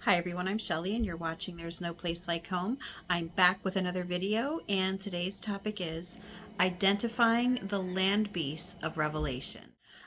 Hi everyone, I'm Shelly and you're watching There's No Place Like Home. I'm back with another video and today's topic is identifying the land beasts of Revelation.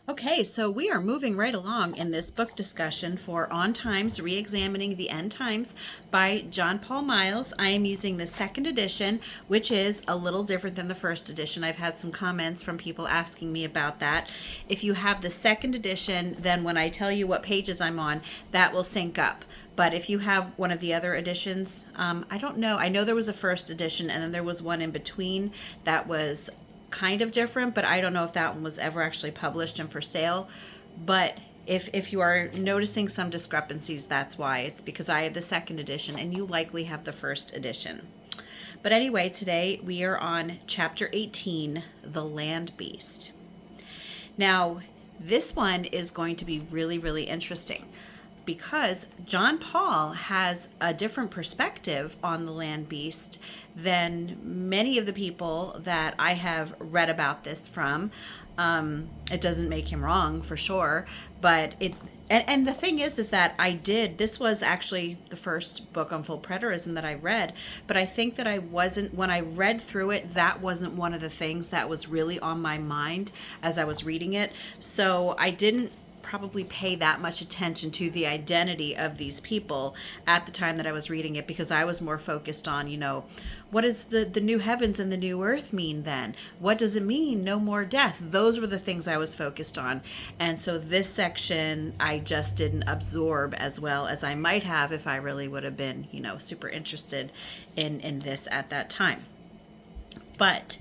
Okay, so we are moving right along in this book discussion for On Times, Re-Examining the End Times by John Paul Miles. I am using the second edition, which is a little different than the first edition. I've had some comments from people asking me about that. If you have the second edition, then when I tell you what pages I'm on, that will sync up. But if you have one of the other editions, I don't know. I know there was a first edition and then there was one in between that was kind of different, but I don't know if that one was ever actually published and for sale. But if you are noticing some discrepancies, that's why. It's because I have the second edition and you likely have the first edition. But anyway, today we are on chapter 18, The Land Beast. Now, this one is going to be really, really interesting, because John Paul has a different perspective on the land beast than many of the people that I have read about this from. It doesn't make him wrong for sure, but and the thing is that this was actually the first book on full preterism that I read, but I think that when I read through it, that wasn't one of the things that was really on my mind as I was reading it. So I didn't probably pay that much attention to the identity of these people at the time that I was reading it, because I was more focused on, what does the new heavens and the new earth mean then? What does it mean? No more death. Those were the things I was focused on. And so this section, I just didn't absorb as well as I might have if I really would have been, super interested in this at that time. But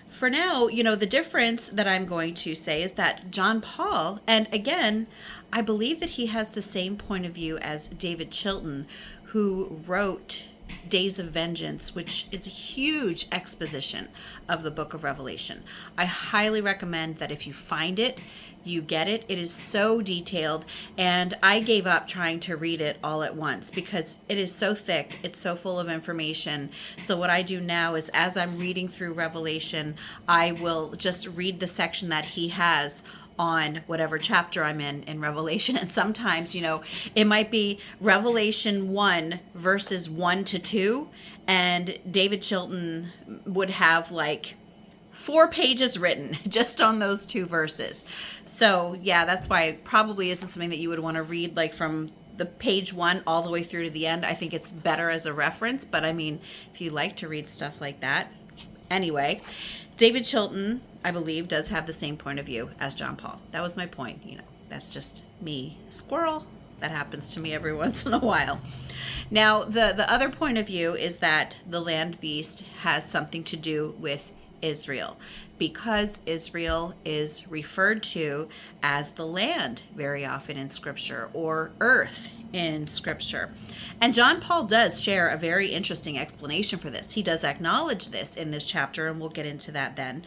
for now, the difference that I'm going to say is that John Paul, and again, I believe that he has the same point of view as David Chilton, who wrote Days of Vengeance, which is a huge exposition of the book of Revelation. I highly recommend that if you find it, you get it. It is so detailed, and I gave up trying to read it all at once because it is so thick. It's so full of information. So what I do now is, as I'm reading through Revelation, I will just read the section that he has on whatever chapter I'm in Revelation. And sometimes, it might be Revelation 1 verses 1 to 2, and David Chilton would have like 4 pages written just on those 2 verses. So yeah, that's why it probably isn't something that you would want to read like from the page 1 all the way through to the end. I think it's better as a reference, but I mean, if you like to read stuff like that. Anyway, David Chilton, I believe, does have the same point of view as John Paul. That was my point. That's just me, squirrel. That happens to me every once in a while. Now, the other point of view is that the land beast has something to do with Israel, because Israel is referred to as the land very often in Scripture, or earth in Scripture. And John Paul does share a very interesting explanation for this. He does acknowledge this in this chapter, and we'll get into that then.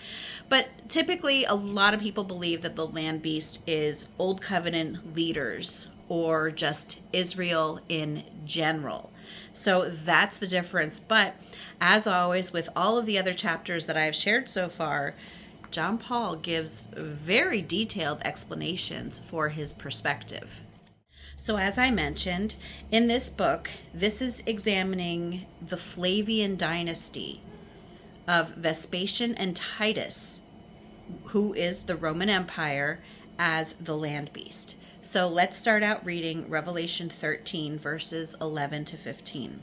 But typically, a lot of people believe that the land beast is Old Covenant leaders, or just Israel in general. So that's the difference. But as always, with all of the other chapters that I have shared so far, John Paul gives very detailed explanations for his perspective. So as I mentioned, in this book, this is examining the Flavian dynasty of Vespasian and Titus, who is the Roman Empire, as the land beast. So let's start out reading Revelation 13, verses 11 to 15.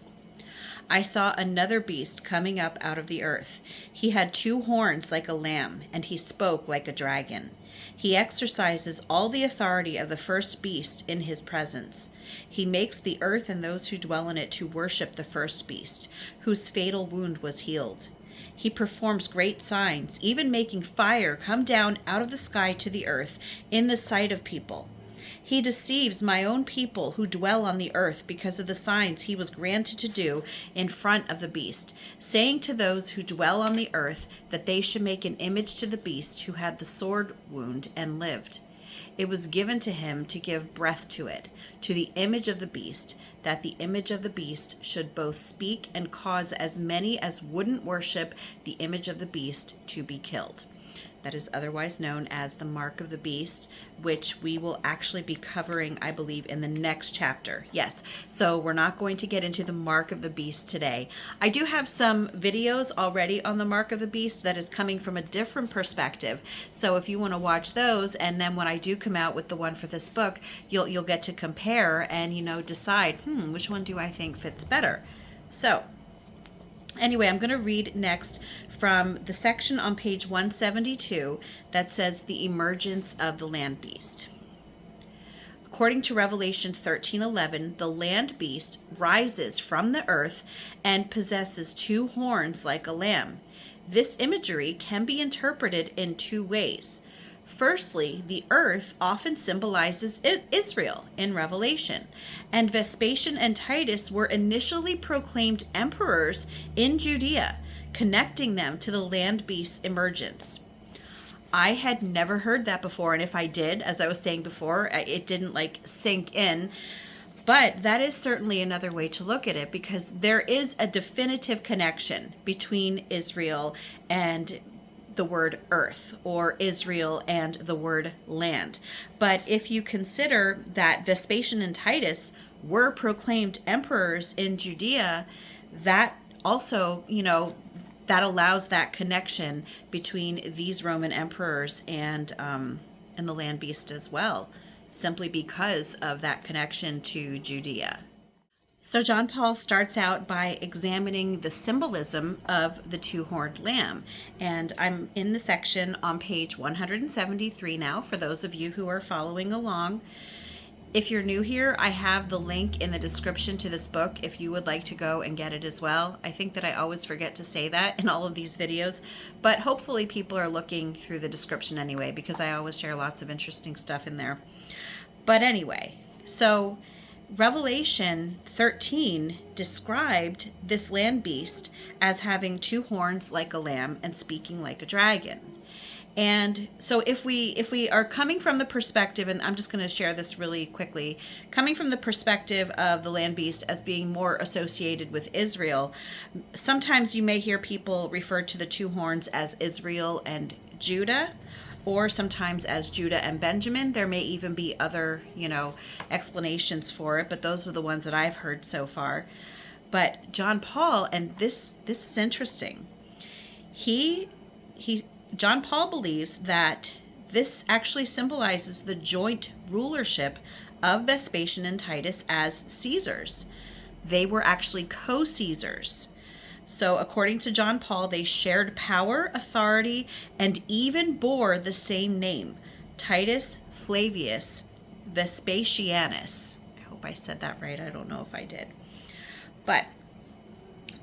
I saw another beast coming up out of the earth. He had 2 horns like a lamb, and he spoke like a dragon. He exercises all the authority of the first beast in his presence. He makes the earth and those who dwell in it to worship the first beast, whose fatal wound was healed. He performs great signs, even making fire come down out of the sky to the earth in the sight of people. He deceives my own people who dwell on the earth because of the signs he was granted to do in front of the beast, saying to those who dwell on the earth that they should make an image to the beast who had the sword wound and lived. It was given to him to give breath to it, to the image of the beast, that the image of the beast should both speak and cause as many as wouldn't worship the image of the beast to be killed. that is otherwise known as the mark of the beast, which we will actually be covering, I believe, in the next chapter. Yes, so we're not going to get into the mark of the beast today. I do have some videos already on the mark of the beast that is coming from a different perspective. So if you want to watch those, and then when I do come out with the one for this book, you'll get to compare and, you know, decide, which one do I think fits better. So anyway, I'm going to read next from the section on page 172 that says the emergence of the land beast. According to Revelation 13:11, the land beast rises from the earth and possesses 2 horns like a lamb. This imagery can be interpreted in 2 ways. Firstly, the earth often symbolizes Israel in Revelation, and Vespasian and Titus were initially proclaimed emperors in Judea, connecting them to the land beast's emergence. I had never heard that before, and if I did, as I was saying before, it didn't sink in. But that is certainly another way to look at it, because there is a definitive connection between Israel and the word earth, or Israel and the word land. But if you consider that Vespasian and Titus were proclaimed emperors in Judea, that also, that allows that connection between these Roman emperors and the land beast as well, simply because of that connection to Judea. So John Paul starts out by examining the symbolism of the 2-horned lamb. And I'm in the section on page 173 now, for those of you who are following along. If you're new here, I have the link in the description to this book if you would like to go and get it as well. I think that I always forget to say that in all of these videos, but hopefully people are looking through the description anyway, because I always share lots of interesting stuff in there. But anyway, so Revelation 13 described this land beast as having 2 horns like a lamb and speaking like a dragon. And so if we are coming from the perspective, and I'm just going to share this really quickly, coming from the perspective of the land beast as being more associated with Israel, sometimes you may hear people refer to the 2 horns as Israel and Judah, or sometimes as Judah and Benjamin. There may even be other, explanations for it, but those are the ones that I've heard so far. But John Paul, and this is interesting, John Paul believes that this actually symbolizes the joint rulership of Vespasian and Titus as Caesars. They were actually co-Caesars. So according to John Paul, they shared power, authority, and even bore the same name, Titus Flavius Vespasianus. I hope I said that right. I don't know if I did. But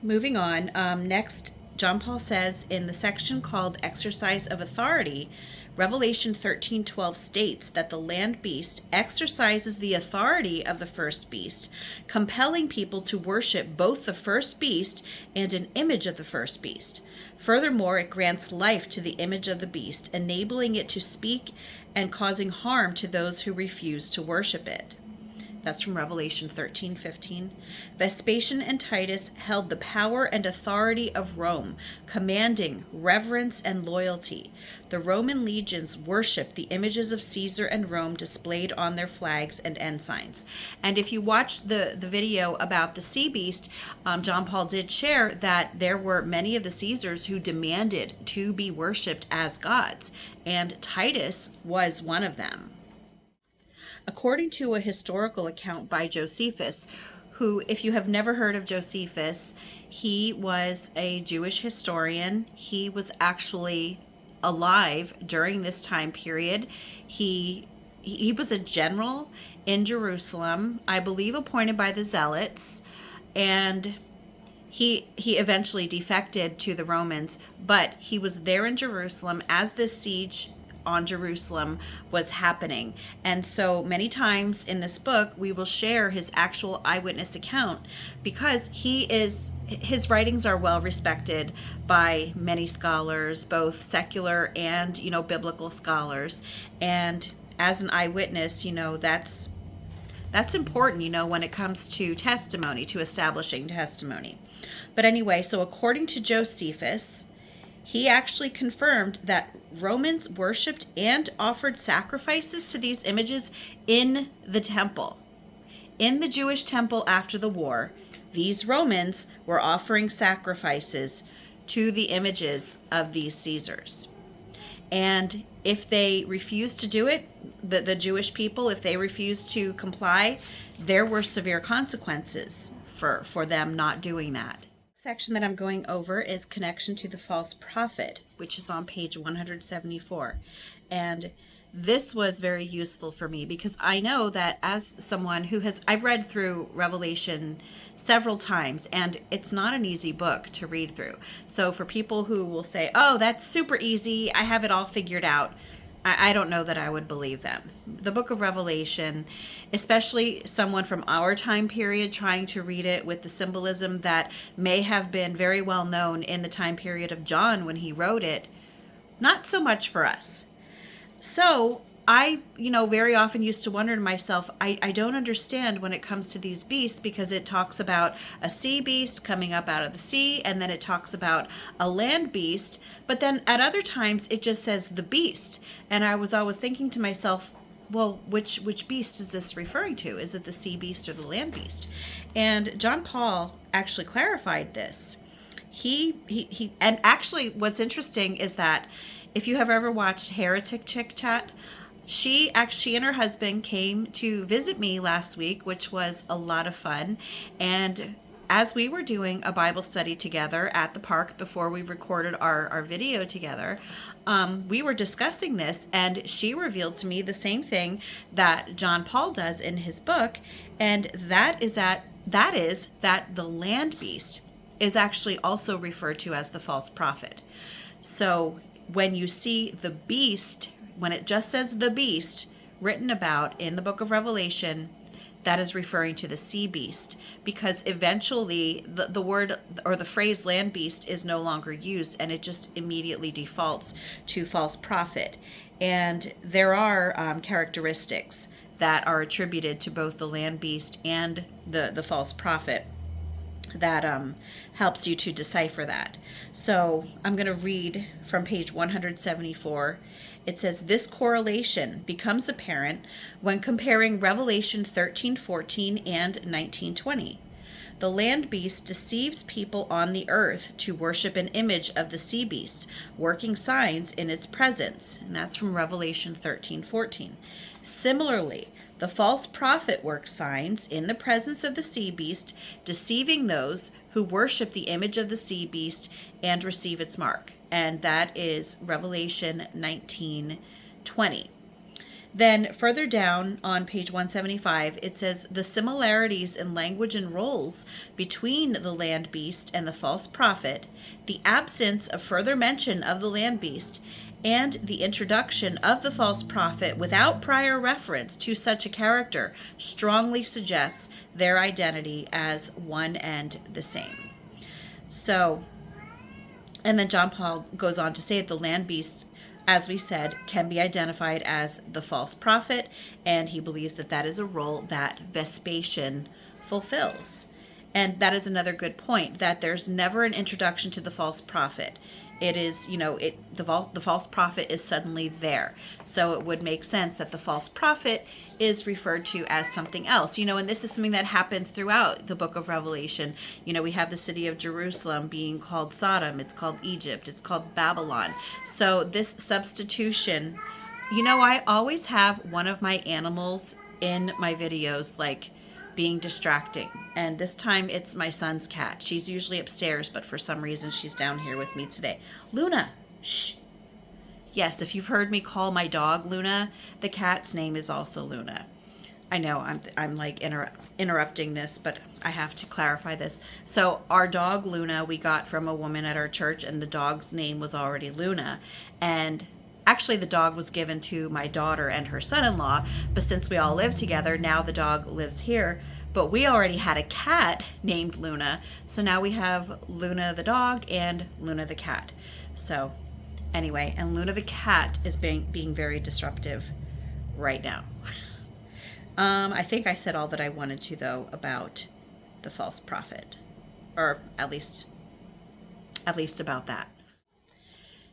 moving on, next, John Paul says in the section called Exercise of Authority, Revelation 13:12 states that the land beast exercises the authority of the first beast, compelling people to worship both the first beast and an image of the first beast. Furthermore, it grants life to the image of the beast, enabling it to speak and causing harm to those who refuse to worship it. That's from Revelation 13:15. Vespasian and Titus held the power and authority of Rome, commanding reverence and loyalty. The Roman legions worshipped the images of Caesar and Rome displayed on their flags and ensigns. And if you watch the video about the sea beast, John Paul did share that there were many of the Caesars who demanded to be worshipped as gods, and Titus was one of them. According to a historical account by Josephus, who, if you have never heard of Josephus, he was a Jewish historian. He was actually alive during this time period. He was a general in Jerusalem, I believe appointed by the Zealots, and he eventually defected to the Romans, but he was there in Jerusalem as this siege on Jerusalem was happening. And so many times in this book, we will share his actual eyewitness account, because his writings are well respected by many scholars, both secular and, biblical scholars. And as an eyewitness, that's important, when it comes to testimony, to establishing testimony. But anyway, so according to Josephus, he actually confirmed that Romans worshipped and offered sacrifices to these images in the temple. In the Jewish temple after the war, these Romans were offering sacrifices to the images of these Caesars. And if they refused to do it, the Jewish people, if they refused to comply, there were severe consequences for them not doing that. Section that I'm going over is connection to the false prophet, which is on page 174. And this was very useful for me because I know that as someone who I've read through Revelation several times, and it's not an easy book to read through. So for people who will say, oh, that's super easy, I have it all figured out, I don't know that I would believe them. The book of Revelation, especially someone from our time period trying to read it with the symbolism that may have been very well known in the time period of John when he wrote it, not so much for us. So I, very often used to wonder to myself, I don't understand when it comes to these beasts, because it talks about a sea beast coming up out of the sea, and then it talks about a land beast, but then at other times it just says the beast. And I was always thinking to myself, well, which beast is this referring to? Is it the sea beast or the land beast? And John Paul actually clarified this. And actually what's interesting is that if you have ever watched Heretic Chick Chat, she and her husband came to visit me last week, which was a lot of fun. And as we were doing a Bible study together at the park before we recorded our video together, we were discussing this, and she revealed to me the same thing that John Paul does in his book, and that is that the land beast is actually also referred to as the false prophet. So when you see the beast, when it just says the beast written about in the book of Revelation, that is referring to the sea beast, because eventually the word or the phrase land beast is no longer used, and it just immediately defaults to false prophet. And there are characteristics that are attributed to both the land beast and the false prophet that helps you to decipher that. So I'm going to read from page 174. It says, this correlation becomes apparent when comparing Revelation 13:14 and 19:20. The land beast deceives people on the earth to worship an image of the sea beast, working signs in its presence. And that's from Revelation 13:14. Similarly, the false prophet works signs in the presence of the sea beast, deceiving those who worship the image of the sea beast and receive its mark. And that is Revelation 19:20. Then further down on page 175, it says the similarities in language and roles between the land beast and the false prophet, the absence of further mention of the land beast, and the introduction of the false prophet without prior reference to such a character strongly suggests their identity as one and the same. So, and then John Paul goes on to say that the land beast, as we said, can be identified as the false prophet, and he believes that that is a role that Vespasian fulfills. And that is another good point, that there's never an introduction to the false prophet. It is, the false prophet is suddenly there. So it would make sense that the false prophet is referred to as something else. And this is something that happens throughout the book of Revelation. We have the city of Jerusalem being called Sodom. It's called Egypt. It's called Babylon. So this substitution, I always have one of my animals in my videos, like, being distracting. And this time it's my son's cat. She's usually upstairs, but for some reason she's down here with me today. Luna, shh. Yes, if you've heard me call my dog Luna, the cat's name is also Luna. I know I'm like interrupting this, but I have to clarify this. So our dog Luna, we got from a woman at our church, and the dog's name was already Luna. And actually, the dog was given to my daughter and her son-in-law, but since we all live together, now the dog lives here. But we already had a cat named Luna, so now we have Luna the dog and Luna the cat. So anyway, and Luna the cat is being very disruptive right now. I think I said all that I wanted to, though, about the false prophet, or at least about that.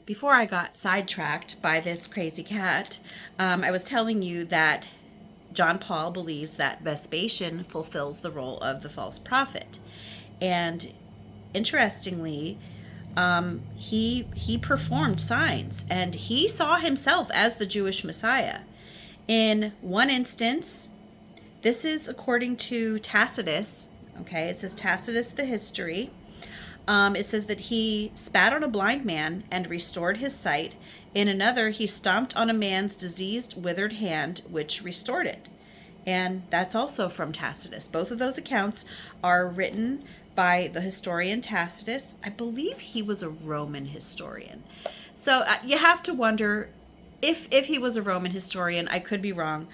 Before I got sidetracked by this crazy cat, I was telling you that John Paul believes that Vespasian fulfills the role of the false prophet. And interestingly, he performed signs, and he saw himself as the Jewish Messiah. In one instance, this is according to Tacitus. Okay, it says Tacitus the history. It says that he spat on a blind man and restored his sight. In another, he stomped on a man's diseased, withered hand, which restored it. And that's also from Tacitus. Both of those accounts are written by the historian Tacitus. I believe he was a Roman historian. So you have to wonder if he was a Roman historian. I could be wrong.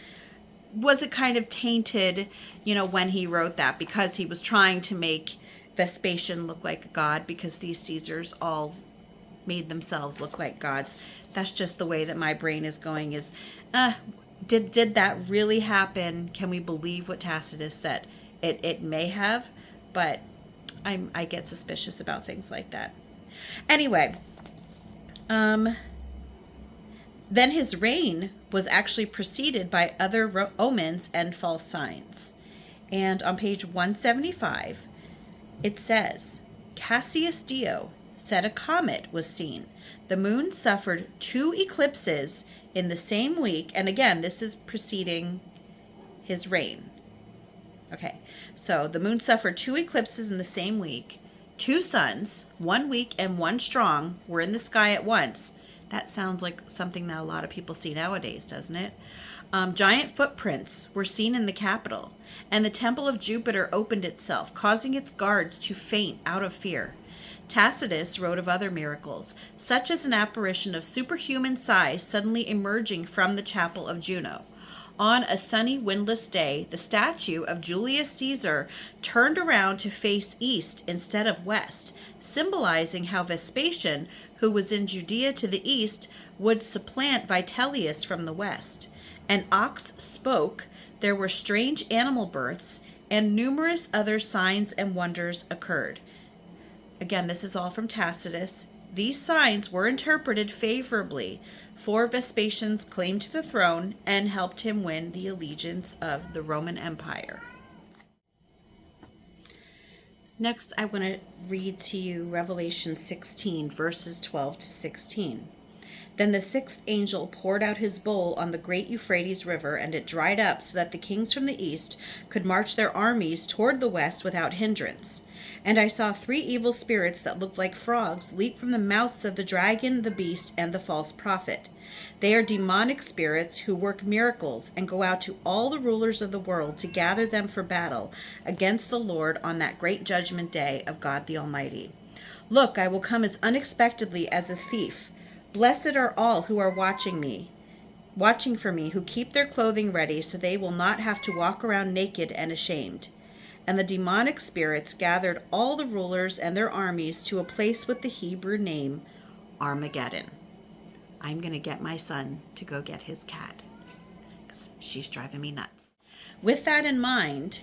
Was it kind of tainted, when he wrote that, because he was trying to make Vespasian look like a god, because these Caesars all made themselves look like gods? That's just the way that my brain is going, is did that really happen? Can we believe what Tacitus said? It may have, but I get suspicious about things like that. Anyway, then his reign was actually preceded by other omens and false signs. And on page 175, it says, Cassius Dio said a comet was seen. The moon suffered 2 eclipses in the same week. And again, this is preceding his reign. Okay, so the moon suffered 2 eclipses in the same week. 2 suns, one weak and one strong, were in the sky at once. That sounds like something that a lot of people see nowadays, doesn't it? Giant footprints were seen in the Capitol, and the temple of Jupiter opened itself, causing its guards to faint out of fear. Tacitus wrote of other miracles, such as an apparition of superhuman size suddenly emerging from the chapel of Juno. On a sunny, windless day, the statue of Julius Caesar turned around to face east instead of west, symbolizing how Vespasian, who was in Judea to the east, would supplant Vitellius from the west. An ox spoke, there were strange animal births, and numerous other signs and wonders occurred. Again, this is all from Tacitus. These signs were interpreted favorably for Vespasian's claim to the throne and helped him win the allegiance of the Roman Empire. Next, I want to read to you Revelation 16, verses 12 to 16. Then the 6th angel poured out his bowl on the great Euphrates River, and it dried up so that the kings from the east could march their armies toward the west without hindrance. And I saw 3 evil spirits that looked like frogs leap from the mouths of the dragon, the beast, and the false prophet. They are demonic spirits who work miracles and go out to all the rulers of the world to gather them for battle against the Lord on that great judgment day of God the Almighty. Look, I will come as unexpectedly as a thief. Blessed are all who are watching for me, who keep their clothing ready so they will not have to walk around naked and ashamed. And the demonic spirits gathered all the rulers and their armies to a place with the Hebrew name Armageddon. I'm going to get my son to go get his cat, because she's driving me nuts. With that in mind,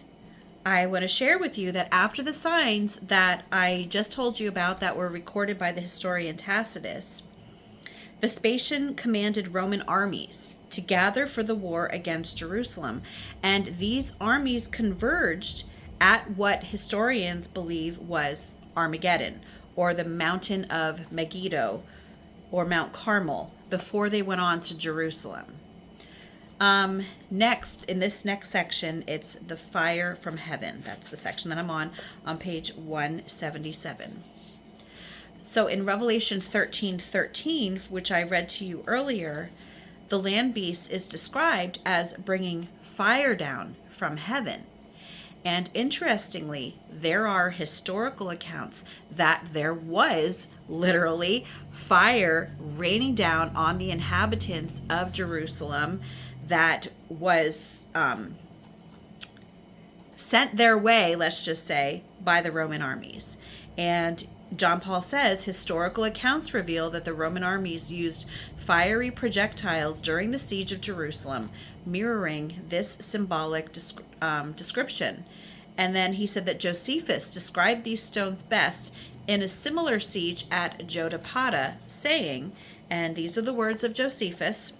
I want to share with you that after the signs that I just told you about that were recorded by the historian Tacitus, Vespasian commanded Roman armies to gather for the war against Jerusalem, and these armies converged at what historians believe was Armageddon, or the mountain of Megiddo, or Mount Carmel, before they went on to Jerusalem. Next, in this next section, it's the fire from heaven. That's the section that I'm on page 177. So in Revelation 13:13, which I read to you earlier, the land beast is described as bringing fire down from heaven. And interestingly, there are historical accounts that there was literally fire raining down on the inhabitants of Jerusalem that was sent their way, let's just say, by the Roman armies. And John Paul says historical accounts reveal that the Roman armies used fiery projectiles during the siege of Jerusalem, mirroring this symbolic description. And then he said that Josephus described these stones best in a similar siege at Jotapata, saying, and these are the words of Josephus,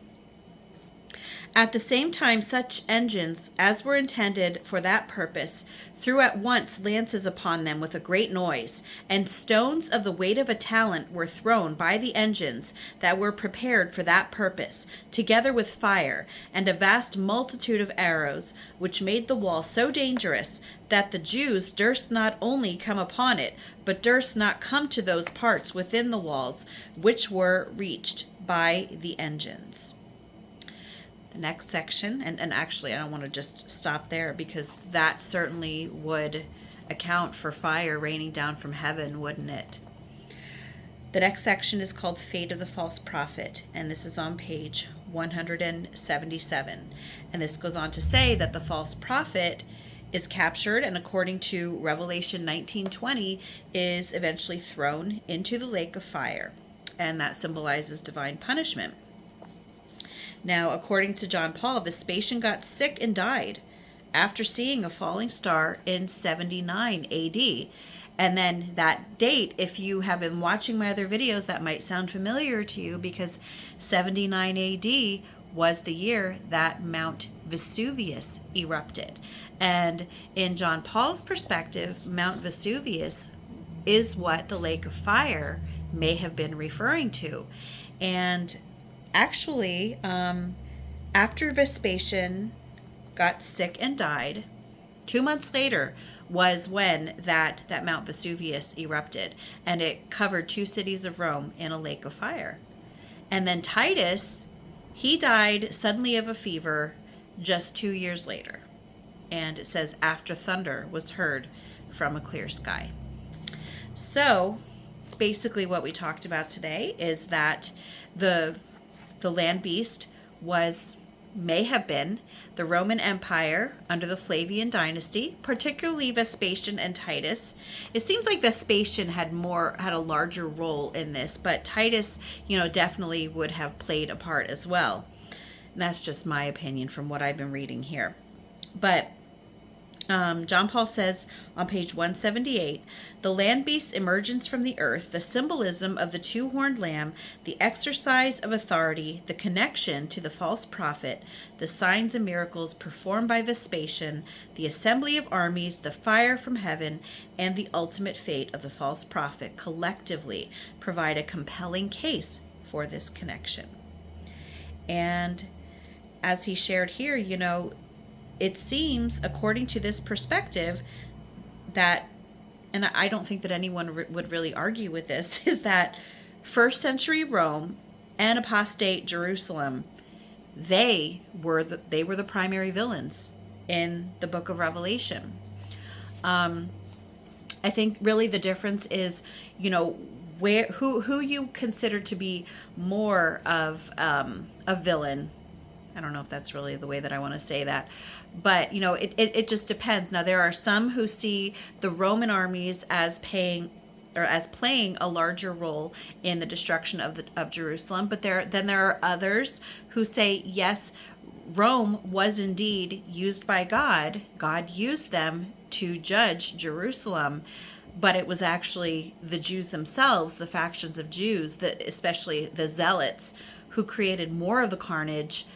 "At the same time, such engines as were intended for that purpose threw at once lances upon them with a great noise, and stones of the weight of a talent were thrown by the engines that were prepared for that purpose, together with fire, and a vast multitude of arrows, which made the wall so dangerous that the Jews durst not only come upon it, but durst not come to those parts within the walls which were reached by the engines." The next section, and actually I don't want to just stop there, because that certainly would account for fire raining down from heaven, wouldn't it? The next section is called Fate of the False Prophet, and this is on page 177. And this goes on to say that the false prophet is captured, and according to Revelation 19:20, is eventually thrown into the lake of fire, and that symbolizes divine punishment. Now, according to John Paul, Vespasian got sick and died after seeing a falling star in 79 AD. And then that date, if you have been watching my other videos, that might sound familiar to you, because 79 AD was the year that Mount Vesuvius erupted. And in John Paul's perspective, Mount Vesuvius is what the lake of fire may have been referring to. And actually, after Vespasian got sick and died, 2 months later was when that Mount Vesuvius erupted, and it covered 2 cities of Rome in a lake of fire. And then Titus, he died suddenly of a fever just 2 years later. And it says, after thunder was heard from a clear sky. So basically what we talked about today is that the land beast may have been the Roman Empire under the Flavian dynasty, particularly Vespasian and Titus. It seems like Vespasian had a larger role in this, but Titus, definitely would have played a part as well. And that's just my opinion from what I've been reading here. But John Paul says on page 178, the land beast's emergence from the earth, the symbolism of the two-horned lamb, the exercise of authority, the connection to the false prophet, the signs and miracles performed by Vespasian, the assembly of armies, the fire from heaven, and the ultimate fate of the false prophet collectively provide a compelling case for this connection. And as he shared here, it seems, according to this perspective, that, and I don't think that anyone would really argue with this, is that first century Rome and apostate Jerusalem, they were the primary villains in the book of Revelation. I think really the difference is, who you consider to be more of a villain. I don't know if that's really the way that I want to say that, but it just depends. Now, there are some who see the Roman armies as playing a larger role in the destruction of Jerusalem, but then there are others who say, yes, Rome was indeed used by God. God used them to judge Jerusalem, but it was actually the Jews themselves, the factions of Jews, especially the Zealots, who created more of the carnage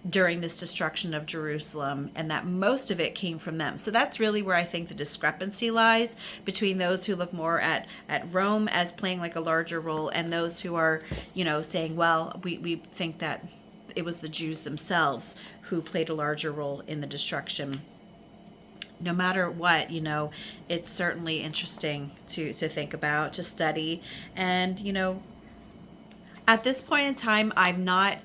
during this destruction of Jerusalem, and that most of it came from them. So that's really where I think the discrepancy lies between those who look more at Rome as playing like a larger role, and those who are, saying, well, we think that it was the Jews themselves who played a larger role in the destruction. No matter what, it's certainly interesting to think about, to study. And, at this point in time, I'm not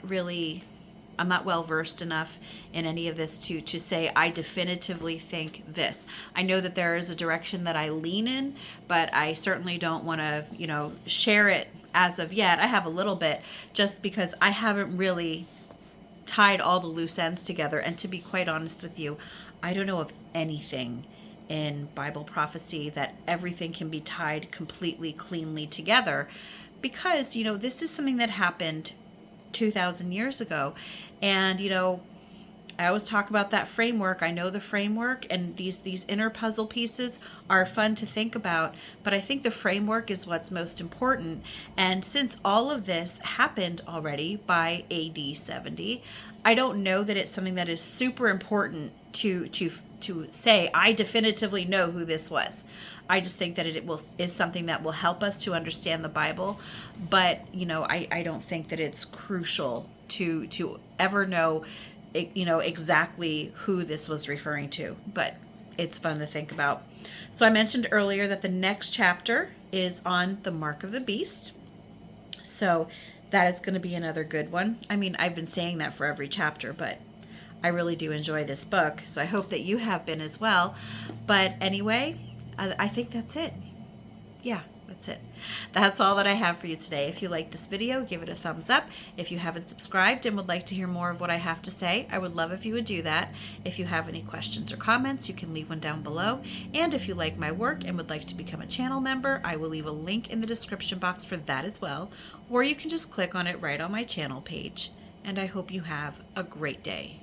well versed enough in any of this to say I definitively think this. I know that there is a direction that I lean in, but I certainly don't want to, share it as of yet. I have a little bit, just because I haven't really tied all the loose ends together. And to be quite honest with you, I don't know of anything in Bible prophecy that everything can be tied completely cleanly together, because, this is something that happened 2,000 years ago. And, I always talk about that framework. I know the framework, and these inner puzzle pieces are fun to think about, but I think the framework is what's most important. And since all of this happened already by AD 70, I don't know that it's something that is super important to say I definitively know who this was. I just think that is something that will help us to understand the Bible, but I don't think that it's crucial to ever know exactly who this was referring to, but it's fun to think about. So I mentioned earlier that the next chapter is on the mark of the beast. So that is going to be another good one. I mean, I've been saying that for every chapter, but I really do enjoy this book. So I hope that you have been as well. But anyway, I think that's it. Yeah, that's it. That's all that I have for you today. If you like this video, give it a thumbs up. If you haven't subscribed and would like to hear more of what I have to say, I would love if you would do that. If you have any questions or comments, you can leave one down below. And if you like my work and would like to become a channel member, I will leave a link in the description box for that as well. Or you can just click on it right on my channel page. And I hope you have a great day.